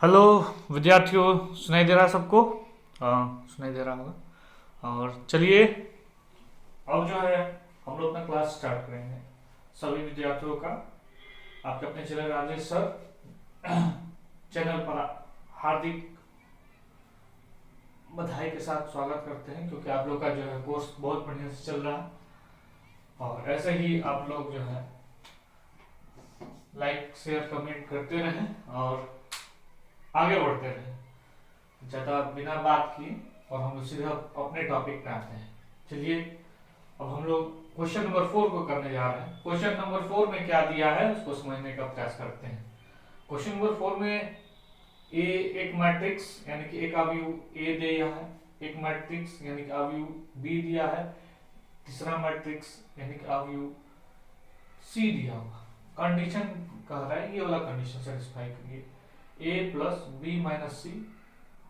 Hello विद्यार्थियों, सुनाई दे रहा है सबको? हाँ, सुनाई दे रहा होगा। और चलिए, अब जो है हम लोग अपना क्लास स्टार्ट करेंगे। सभी विद्यार्थियों का आपके अपने चैनल राजेश सर चैनल पर हार्दिक बधाई के साथ स्वागत करते हैं, क्योंकि आप लोग का जो है कोर्स बहुत बढ़िया से चल रहा है। और ऐसे ही आप लोग जो है लाइक शेयर कमेंट करते रहें और आगे बढ़ते रहें। ज़्यादा बिना बात किए और हम लोग सीधे अपने टॉपिक पे आते हैं। चलिए, अब हम लोग क्वेश्चन नंबर 4 को करने जा रहे हैं। क्वेश्चन नंबर 4 में क्या दिया है उसको समझने का प्रयास करते हैं। क्वेश्चन नंबर 4 में ए एक मैट्रिक्स यानी कि एक अवयव ए दिया है, एक मैट्रिक्स यानी कि अवयव बी दिया है, तीसरा मैट्रिक्स यानी कि अवयव सी दिया हुआ। कंडीशन कह रहा है ये वाला कंडीशन सेटिस्फाई करिए, ए प्लस बी माइनस सी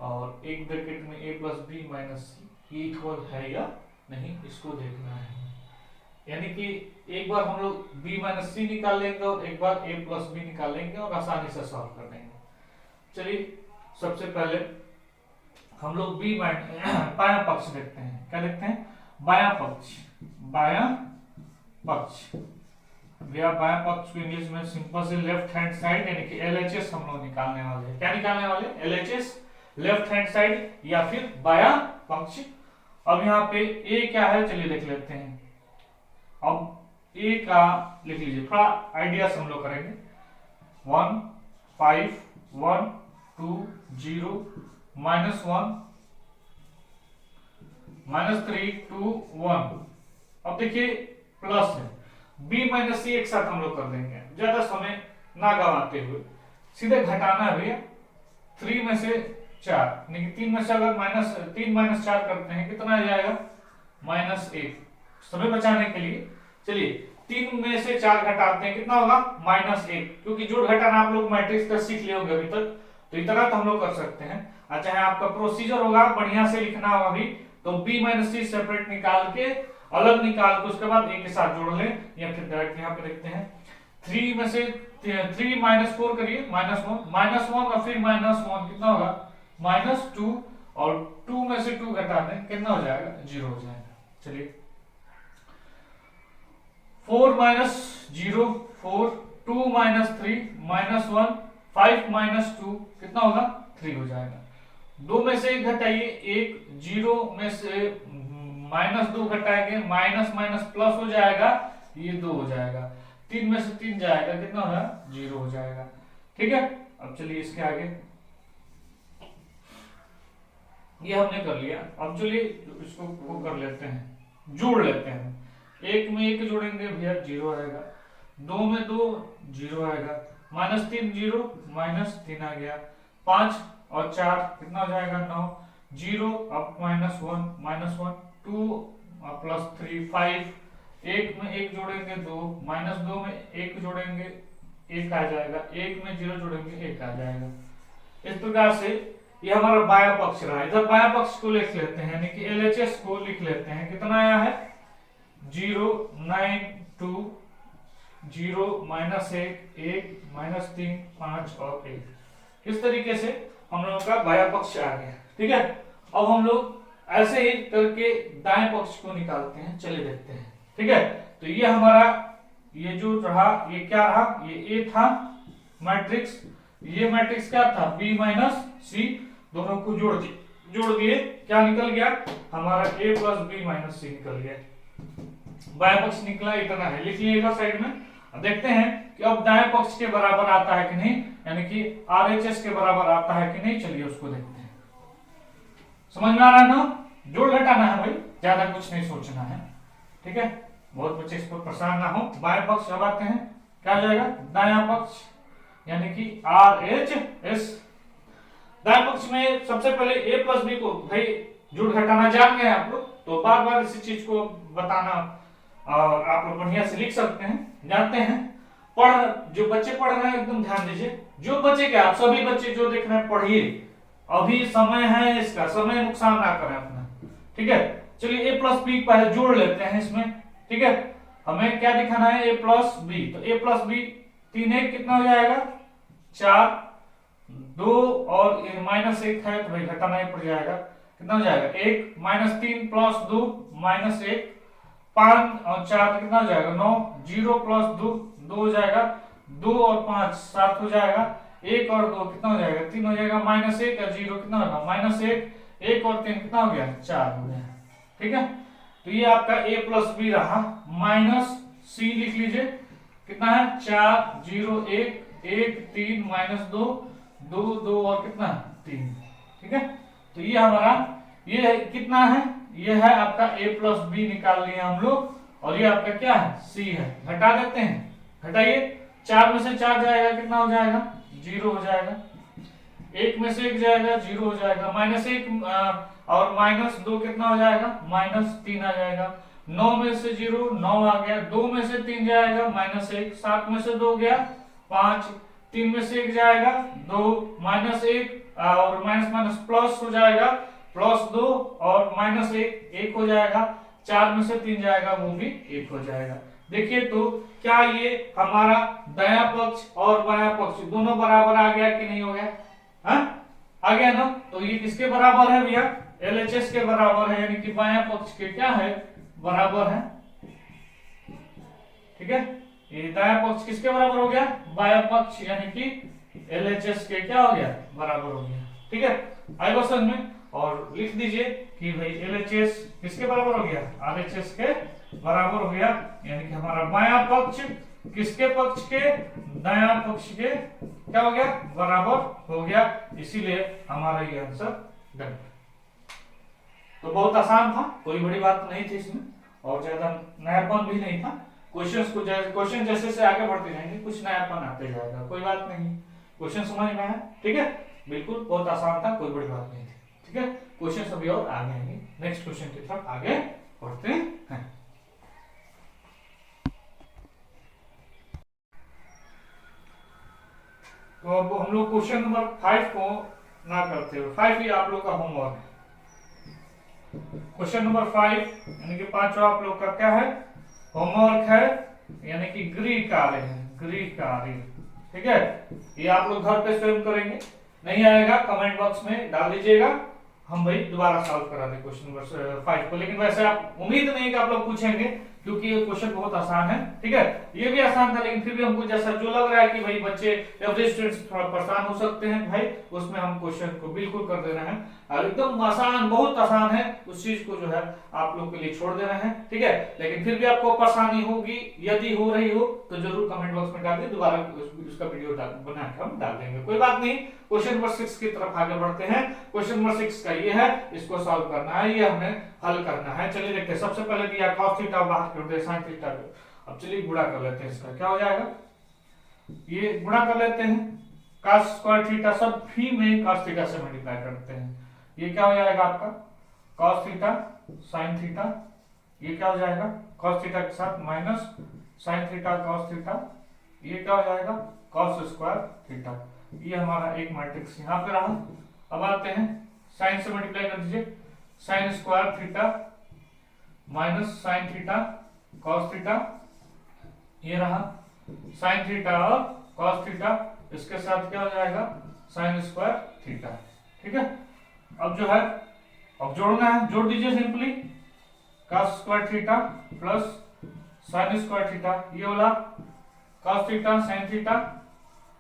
और एक ब्रैकेट में ए प्लस बी माइनस सी ये इक्वल है या नहीं, इसको देखना है। यानी कि एक बार हम लोग b माइनस सी निकाल लेंगे और एक बार a प्लस बी निकाल लेंगे और आसानी से सॉल्व कर देंगे। चलिए, सबसे पहले हम लोग बायां पक्ष देखते हैं। क्या देखते हैं? बायां पक्ष। बायां पक्ष भैया बायां पक्ष को इंग्लिश में सिंपल से लेफ्ट हैंड साइड यानी कि LHS हम लोग निकालने वाले हैं। क्या निकालने वाले? LHS, लेफ्ट हैंड साइड या फिर बायां पक्ष। अब यहाँ पे ए क्या है चलिए देख लेते हैं। अब ए का लिख लीजिए, थोड़ा आइडिया से हम लोग करेंगे। 1 5 1 2 0 -1 -3 2 1। अब देखिए प्लस है, b माइनस सी एक साथ हम लोग कर देंगे, ज्यादा समय ना गवाते हुए सीधे घटाना है भैया। 3 में से 4 यानी कि 3 में से अगर -3 - 4 करते हैं कितना आ जाएगा? -1। समय बचाने के लिए चलिए 3 में से 4 घटाते हैं, कितना होगा? -1। क्योंकि जोड़ घटाना आप लोग मैट्रिक्स का सीख लिए होंगे अभी तक, तो इतना तो हम लोग कर सकते हैं। अच्छा है, आपका प्रोसीजर होगा बढ़िया से लिखना होगा अभी। तो b माइनस सी सेपरेट निकाल के अलग निकाल के उसके बाद एक के साथ जोड़ लें, या फिर डायरेक्ट यहाँ पे देखते हैं। 3 में से 3 -4 करिए, -1 और फिर -1 कितना होगा? -2 और 2 में से 2 घटा दें, कितना हो जाएगा? 0 हो जाएगा। चलिए 4 -0 4 2 -3 -1 5 -2 कितना होगा? 3 हो जाएगा। 2 में से 1 घटाइए, 1 0 में से -2 घटाएंगे, माइनस माइनस प्लस हो जाएगा, ये 2 हो जाएगा। 3 में से 3 जाएगा, कितना होगा? 0 हो जाएगा। ठीक है, अब चलिए इसके आगे ये हमने कर लिया। अब चलिए इसको वो कर लेते हैं, जोड़ लेते हैं। 1 में 1 जोड़ेंगे भैया 0 आएगा, 2 में 2 0 आएगा, -3 0 -3 आ गया, 5 और 4 कितना हो जाएगा? 9 0 अब -1 2 प्लस 3 5। 1 में 1 जोड़ेंगे 2, -2 में 1 जोड़ेंगे 1 आ जाएगा, 1 में 0 जोड़ेंगे 1 आ जाएगा। इस प्रकार से ये हमारा बायां पक्ष रहा। इधर बायां पक्ष को लिख लेते हैं, यानी कि LHS को लिख लेते हैं। कितना आया है? 0 9 2 0 -1 1 -3 5 और 1। इस तरीके से हम लोगों का बायां पक्ष आ गया। ठीक है, अब हम लोग ऐसे ही करके दाएं पक्ष को निकालते हैं। चलिए देखते हैं। ठीक है, तो ये हमारा ये जो रहा ये क्या रहा? ये ए था मैट्रिक्स, ये मैट्रिक्स क्या था? b माइनस सी। दोनों को जोड़ दिए, क्या निकल गया? हमारा a प्लस बी माइनस सी निकल गया। बाएं पक्ष निकला, इतना है, लिख लीजिएगा साइड में। अब देखते हैं कि अब दाएं पक्ष के बराबर आता है कि नहीं, यानी कि RHS के बराबर आता है कि नहीं। चलिए उसको देखते हैं। समझ में आ रहा है ना? जोड़ घटाना है भाई, ज्यादा कुछ नहीं सोचना है। ठीक है, बहुत बच्चे इस पर परेशान ना हो। बाएं पक्ष अब आते हैं, क्या हो जाएगा? दायां पक्ष यानी कि RHS। दाएं पक्ष में सबसे पहले a प्लस बी को भाई जोड़ घटाना जान गए आप लोग, तो बार बार इसी चीज को बताना और आप लोग बढ़िया से लिख सकते हैं, जानते हैं। जो बच्चे पढ़ रहे हैं एकदम ध्यान दीजिए। जो बच्चे क्या, आप सभी बच्चे जो देख रहे हैं पढ़िए, अभी समय है इसका, समय नुकसान ना करें अपना। ठीक है, चलिए a प्लस बी पहले जोड़ लेते हैं इसमें। ठीक है, हमें क्या दिखाना है? a plus b. तो a प्लस बी 3 1 कितना हो जाएगा? 4 2 और -1 है तो भाई घटाना ही पड़ जाएगा। कितना हो जाएगा 1 -3 + 2 -1 5 और 4 कितना हो जाएगा 9 0 + 2 2 हो जाएगा 2 और 5 7 हो जाएगा 1 और 2 कितना हो जाएगा 3 हो जाएगा -1 और 0 कितना होगा -1 1 और 3 कितना हो गया 4 हो गया। ठीक है, तो ये आपका a + b रहा। -c लिख लीजिए कितना है 4 0 1 1 3 -2 2 2 और कितना 3। ठीक है, तो ये हमारा ये कितना है ये है आपका a + b निकाल लिए हम लोग और ये आपका क्या है c है। घटा देते हैं, घटाइए 4 में से 4 जाएगा कितना हो जाएगा 0 हो जाएगा। 1 में से 1 जाएगा 0 हो जाएगा। -1 और -2 कितना हो जाएगा -3 आ जाएगा। 9 में से 0 9 आ गया। 2 में से 3 जाएगा -1। 7 में से 2 गया 5। 3 में से 1 जाएगा 2 -1 और माइनस प्लस हो जाएगा +2 और -1 1 हो जाएगा। 4 में से 3 जाएगा वो भी 1 हो जाएगा। देखिए तो क्या ये हमारा दायां पक्ष और बायां पक्ष दोनों बराबर आ गया कि नहीं हो गया? हाँ आ गया ना। तो ये किसके बराबर है भैया LHS के बराबर है, यानी कि बायां पक्ष के क्या है बराबर है। ठीक है, ये दायां पक्ष किसके बराबर हो गया बायां पक्ष, यानी कि LHS के क्या हो गया बराबर हो गया। ठीक है, आई बात समझ में। और लिख दीजिए कि भाई LHS किसके बराबर हो गया RHS के बराबर हो गया, यानी कि हमारा बायां पक्ष किसके पक्ष के दायां पक्ष के क्या हो गया बराबर हो गया। इसीलिए हमारा ये आंसर डन। तो बहुत आसान था, कोई बड़ी बात नहीं थी इसमें और ज्यादा नयापन भी नहीं था। क्वेश्चन जैसे से आगे बढ़ते जाएंगे कुछ नयापन आते जाएगा, कोई बात नहीं। क्वेश्चन समझ में है? ठीक है, बिल्कुल बहुत आसान था, कोई बड़ी बात नहीं थी। ठीक है, क्वेश्चन अभी और आगे आएंगे। नेक्स्ट क्वेश्चन की तरफ आगे बढ़ते हैं। तो अब हम लोग क्वेश्चन नंबर 5 को ना करते हुए 5 ही आप लोग का होमवर्क है। क्वेश्चन नंबर 5 यानी कि 5वां आप लोग का क्या है होमवर्क है, यानी कि गृह कार्य है, गृह कार्य। ठीक है, ये आप लोग घर पे स्वयं करेंगे, नहीं आएगा कमेंट बॉक्स में डाल दीजिएगा, हम भाई दोबारा सॉल्व करा दें क्वेश्चन नंबर 5 को। लेकिन वैसे आप उम्मीद नहीं कि आप लोग पूछेंगे क्योंकि ये क्वेश्चन बहुत आसान है। ठीक है, ये भी आसान था लेकिन फिर भी हमको जैसा जो लग रहा है कि भाई बच्चे एवरेज स्टूडेंट से थोड़ा परेशान हो सकते हैं भाई, उसमें हम क्वेश्चन को बिल्कुल कर दे रहे हैं और एकदम आसान, बहुत आसान है, उस चीज को जो है आप लोग के लिए छोड़ दे रहे हैं। ठीक है, लेकिन फिर भी आपको परेशानी होगी, यदि हो रही हो तो जरूर कमेंट बॉक्स में डाल दें, दोबारा उसका वीडियो बना के हम डाल देंगे, कोई बात नहीं। क्वेश्चन नंबर 6 की तरफ आगे बढ़ते हैं। क्वेश्चन नंबर 6 का ये है, इसको सॉल्व करना है, ये हमें हल करना है। चलिए देखते हैं। सबसे पहले दिया cos थीटा बाहर कर दे sin थीटा को। अब चलिए गुणा कर लेते हैं, इसका क्या हो जाएगा ये गुणा कर लेते हैं। cos स्क्वायर थीटा सब भी में cos थीटा से मल्टीप्लाई करते हैं, ये क्या हो जाएगा आपका cos थीटा sin थीटा, ये क्या हो जाएगा cos थीटा के साथ minus sin theta cos theta, ये क्या हो जाएगा cos स्क्वायर थीटा। ये हमारा एक मैट्रिक्स यहाँ पे रहा। अब आते हैं साइन से मल्टीप्लाई कर दीजिए, sine square theta minus sine theta cos theta, ये रहा साइन थीटा और कॉस थीटा, इसके साथ क्या हो जाएगा साइन स्क्वायर थीटा। ठीक है, अब जो है अब जोड़ना है, जोड़ दीजिए simply cos square theta plus sine square theta, ये वाला कॉस थीटा साइन थीटा,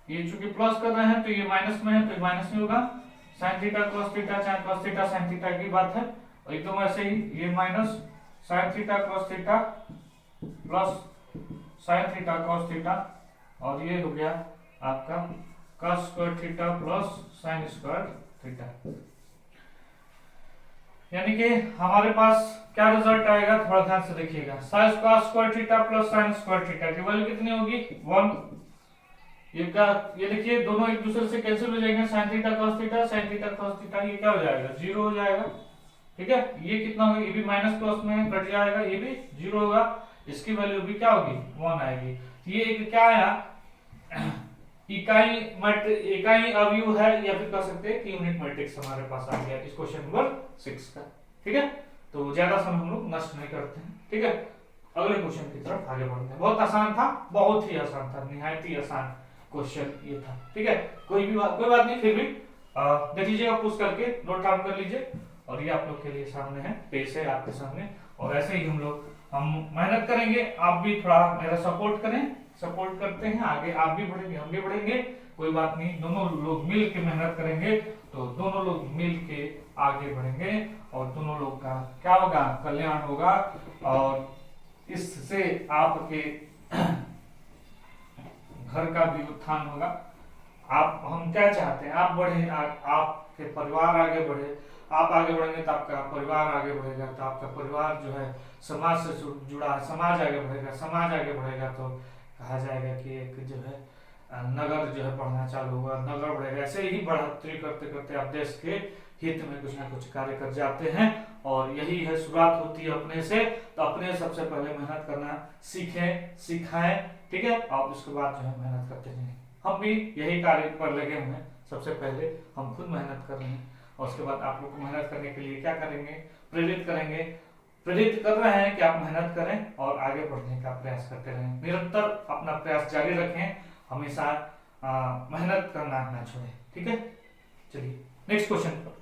ये चूंकि प्लस कर रहे हैं तो ये माइनस में है तो माइनस में होगा, साइन थीटा कॉस थीटा चाहे कॉस थीटा साइन थीटा की बात है, और एकदम ऐसे ही ये minus sine theta cos theta plus sine theta cos theta, और ये हो गया आपका cos square theta plus sine square theta. यानी कि हमारे पास क्या रिजल्ट आएगा, थोड़ा ध्यान से देखिएगा। Sine square theta plus sine square theta की वैल्यू कितनी होगी 1। ये क्या, ये देखिए दोनों एक दूसरे से कैंसिल हो जाएंगे, sine theta cos theta sine theta cos theta, ये क्या हो जाएगा 0 हो जाएगा। ठीक है, ये कितना होगा, ये भी माइनस प्लस में कट जाएगा, ये भी 0 होगा, इसकी वैल्यू भी क्या होगी 1 आएगी। ये एक क्या आया इकाई अवयव है, या फिर कह सकते हैं कि यूनिट मैट्रिक्स हमारे पास आ गया इस क्वेश्चन नंबर 6 का। ठीक है, तो ज्यादा समय हम लोग नष्ट नहीं करते हैं। ठीक है, अगले क्वेश्चन की तरफ आगे बढ़ते हैं। बहुत आसान था, बहुत ही आसान था, निहायत ही आसान। क्वेश्चन ये था। ठीक है, कोई बात नहीं, फिर भी देख लीजिएगा, पुश करके नोट डाउन कर लीजिए। और ये आप लोग के लिए सामने है, पेज है आपके सामने। और ऐसे ही हम मेहनत करेंगे, आप भी थोड़ा मेरा सपोर्ट करें, सपोर्ट करते हैं, आगे आप भी बढ़ेंगे, हम भी बढ़ेंगे, कोई बात नहीं, दोनों लोग मिल के मेहनत करेंगे तो दोनों लोग मिल के आगे बढ़ेंगे और दोनों लोग का क्या होगा, कल्याण होगा। और इससे आपके घर का भी उत्थान होगा। हम क्या चाहते हैं, आप बढ़े, आपके परिवार आगे बढ़े, आप आगे बढ़ेंगे तो आपका परिवार आगे बढ़ेगा, तो आपका परिवार जो है समाज से जुड़ा है, समाज आगे बढ़ेगा, समाज आगे बढ़ेगा तो कहा जाएगा कि एक जो है नगर जो है बढ़ना चालू हुआ, नगर बढ़ेगा। ऐसे ही बढ़ोतरी करते करते आप देश के हित में कुछ ना कुछ कार्य कर जाते हैं। और यही है, शुरुआत होती है अपने से, तो अपने सबसे पहले मेहनत करना सीखें, सिखाएं। ठीक है, और उसके बाद जो है मेहनत करते जाएं। हम भी यही कार्य पर लगे हुए हैं। सबसे पहले हम खुद मेहनत कर रहे हैं और उसके बाद आप लोग को मेहनत करने के लिए क्या करेंगे, प्रेरित करेंगे, प्रेरित कर रहे हैं कि आप मेहनत करें और आगे बढ़ने का प्रयास करते रहें, निरंतर अपना प्रयास जारी रखें, हमेशा मेहनत करना ना छोड़ें। ठीक है, चलिए नेक्स्ट क्वेश्चन पर।